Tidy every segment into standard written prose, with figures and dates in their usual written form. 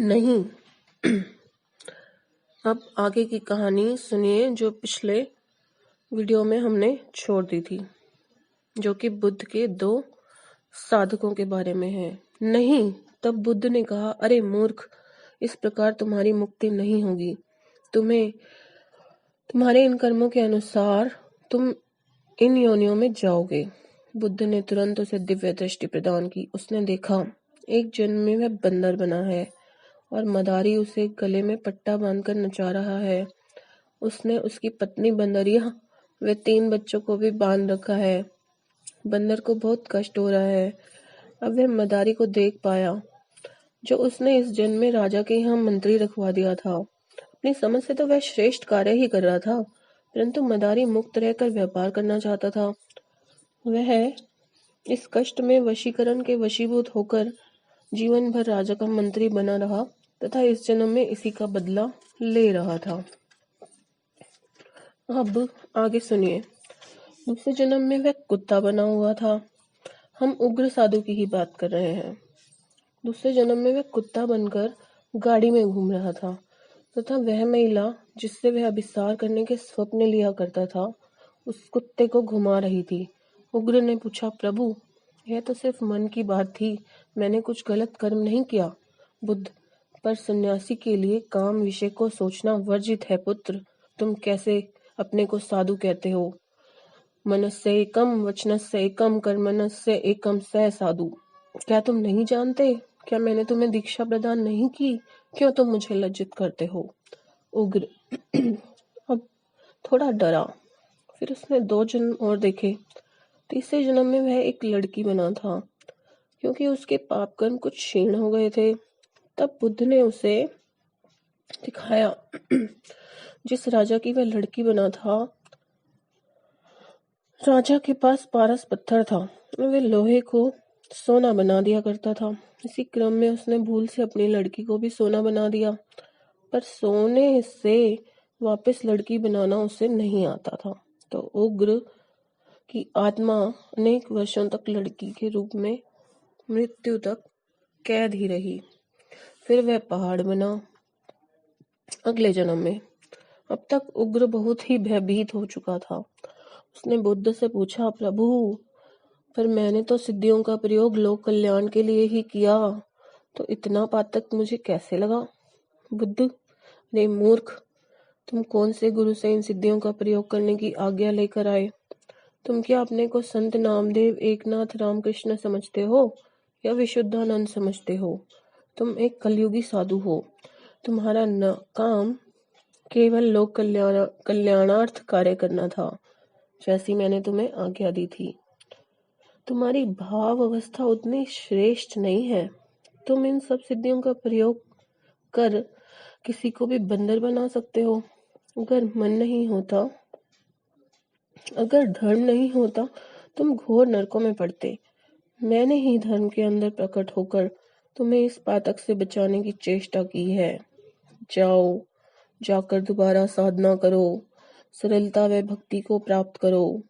नहीं। अब आगे की कहानी सुनिए जो पिछले वीडियो में हमने छोड़ दी थी, जो कि बुद्ध के 2 साधकों के बारे में है। नहीं, तब बुद्ध ने कहा, अरे मूर्ख, इस प्रकार तुम्हारी मुक्ति नहीं होगी। तुम्हारे इन कर्मों के अनुसार तुम इन योनियों में जाओगे। बुद्ध ने तुरंत उसे दिव्य दृष्टि प्रदान की। उसने देखा एक जन्म में वह बंदर बना है और मदारी उसे गले में पट्टा बांधकर नचा रहा है। उसने उसकी पत्नी बंदरिया व 3 बच्चों को भी बांध रखा है। बंदर को बहुत कष्ट हो रहा है। अब वह मदारी को देख पाया, जो उसने इस जन्म में राजा के यहाँ मंत्री रखवा दिया था। अपनी समझ से तो वह श्रेष्ठ कार्य ही कर रहा था, परंतु मदारी मुक्त रहकर व्यापार करना चाहता था। वह इस कष्ट में वशीकरण के वशीभूत होकर जीवन भर राजा का मंत्री बना रहा तथा इस जन्म में इसी का बदला ले रहा था। अब आगे सुनिए। दूसरे जन्म में वह कुत्ता बना हुआ था। हम उग्र साधु की ही बात कर रहे हैं। दूसरे जन्म में वह कुत्ता बनकर गाड़ी में घूम रहा था तथा वह महिला जिससे वह अभिसार करने के स्वप्न लिया करता था, उस कुत्ते को घुमा रही थी। उग्र ने पूछा, प्रभु, यह तो सिर्फ मन की बात थी, मैंने कुछ गलत कर्म नहीं किया। बुद्ध, पर सन्यासी के लिए काम विषय को सोचना वर्जित है पुत्र। तुम कैसे अपने को साधु कहते हो? मनस्य एकम वचनस्य एकम कर्मणस्य एकम सह साधु। क्या तुम नहीं जानते? क्या मैंने तुम्हें दीक्षा प्रदान नहीं की? क्यों तुम मुझे लज्जित करते हो? उग्र अब थोड़ा डरा। फिर उसने 2 जन्म और देखे। तीसरे जन्म में वह एक लड़की बना था, क्योंकि उसके पाप कर्म कुछ क्षीण हो गए थे। तब बुद्ध ने उसे दिखाया जिस राजा की वह लड़की बना था, राजा के पास पारस पत्थर था। वह लोहे को सोना बना दिया करता था। इसी क्रम में उसने भूल से अपनी लड़की को भी सोना बना दिया, पर सोने से वापस लड़की बनाना उसे नहीं आता था। तो उग्र की आत्मा अनेक वर्षों तक लड़की के रूप में मृत्यु तक कैद ही रही। फिर वह पहाड़ बना अगले जन्म में। अब तक उग्र बहुत ही भयभीत हो चुका था। उसने बुद्ध से पूछा, प्रभु, पर मैंने तो सिद्धियों का प्रयोग लोक कल्याण के लिए ही किया, तो इतना पातक मुझे कैसे लगा? बुद्ध, रे मूर्ख, तुम कौन से गुरु से इन सिद्धियों का प्रयोग करने की आज्ञा लेकर आए? तुम क्या अपने को संत नामदेव, एकनाथ, रामकृष्ण समझते हो या विशुद्धानंद समझते हो? तुम एक कलयुगी साधु हो। तुम्हारा काम केवल लोक कल्याणार्थ कार्य करना था, जैसी मैंने तुम्हें आज्ञा दी थी। तुम्हारी भाव अवस्था उतनी श्रेष्ठ नहीं है। तुम इन सब सिद्धियों का प्रयोग कर किसी को भी बंदर बना सकते हो। अगर मन नहीं होता, अगर धर्म नहीं होता, तुम घोर नरकों में पड़ते। मैंने ही धर्म के अंदर प्रकट होकर तुम्हें इस पातक से बचाने की चेष्टा की है। जाओ, जाकर दोबारा साधना करो, सरलता व भक्ति को प्राप्त करो।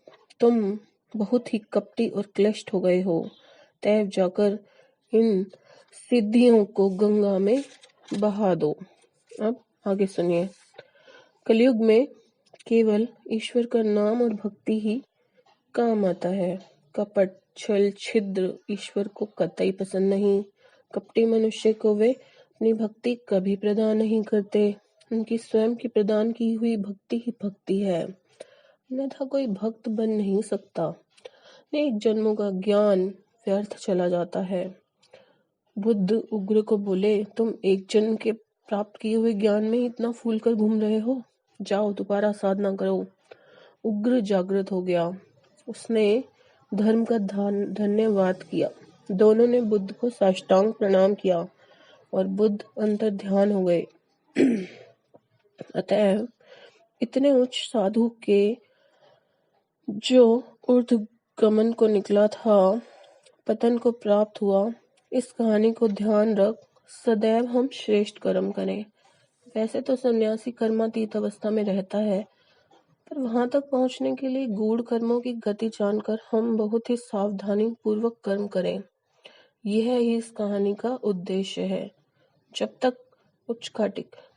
तुम बहुत ही कपटी और क्लिष्ट हो गए हो। तैव जाकर इन सिद्धियों को गंगा में बहा दो। अब आगे सुनिए। कलयुग में केवल ईश्वर का नाम और भक्ति ही काम आता है। कपट, छल, छिद्र ईश्वर को कतई पसंद नहीं। कपटी मनुष्य को वे अपनी भक्ति कभी प्रदान नहीं करते। उनकी स्वयं की प्रदान की हुई भक्ति ही भक्ति है, अन्यथा कोई भक्त बन नहीं सकता। अनेक जन्मों का ज्ञान व्यर्थ चला जाता है। बुद्ध उग्र को बोले, तुम एक जन्म के प्राप्त किए हुए ज्ञान में इतना फूल कर घूम रहे हो। जाओ, दोबारा साधना करो। उग्र जागृत हो गया। उसने धर्म का धन्यवाद किया। दोनों ने बुद्ध को साष्टांग प्रणाम किया और बुद्ध अंतर ध्यान हो गए। अतः इतने उच्च साधु के जो ऊर्ध्वगमन को निकला था, पतन को प्राप्त हुआ। इस कहानी को ध्यान रख सदैव हम श्रेष्ठ कर्म करें। वैसे तो सन्यासी कर्मातीत अवस्था में रहता है, पर वहां तक पहुंचने के लिए गूढ़ कर्मों की गति जानकर हम बहुत ही सावधानी पूर्वक कर्म करें। यह ही इस कहानी का उद्देश्य है। जब तक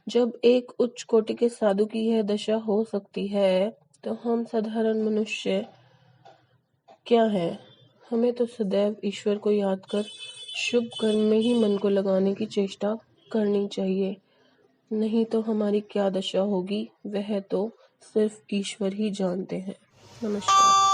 जब एक उच्च कोटि के साधु की यह दशा हो सकती है, तो हम साधारण मनुष्य क्या है। हमें तो सदैव ईश्वर को याद कर शुभ कर्म में ही मन को लगाने की चेष्टा करनी चाहिए, नहीं तो हमारी क्या दशा होगी वह तो सिर्फ ईश्वर ही जानते हैं। नमस्कार।